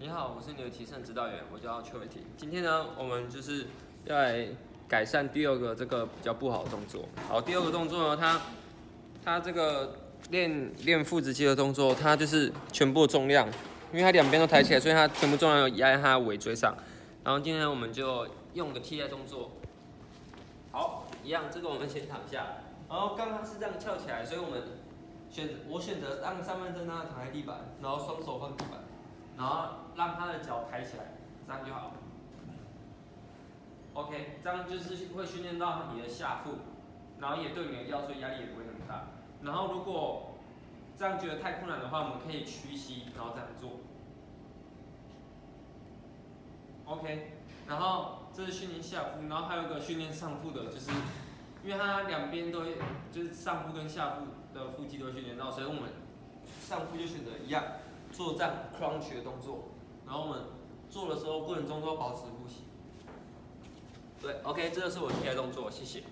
你好，我是你的提升指导员，我叫邱伟霆。今天呢，我们就是要来改善第二个这个比较不好的动作。好，第二个动作呢，它这个练腹直肌的动作，它就是全部的重量，因为它两边都抬起来，所以它全部重量有压在它的尾椎上。然后今天我们就用个替代动作。好，一样，这个我们先躺下。然后刚刚是这样翘起来，所以我选择让上半身让它躺在地板，然后双手放地板。然后让他的脚抬起来，这样就好。OK， 这样就是会训练到你的下腹，然后也对你的腰椎压力也不会那么大。然后如果这样觉得太困难的话，我们可以屈膝，然后这样做。OK， 然后这是训练下腹，然后还有一个训练上腹的，就是因为它两边都会，就是上腹跟下腹的腹肌都会训练到，所以我们上腹就选择一样。做这样 crunch 的动作，然后我们做的时候过程中都要保持呼吸。对 ，OK， 这个是我的替代动作，谢谢。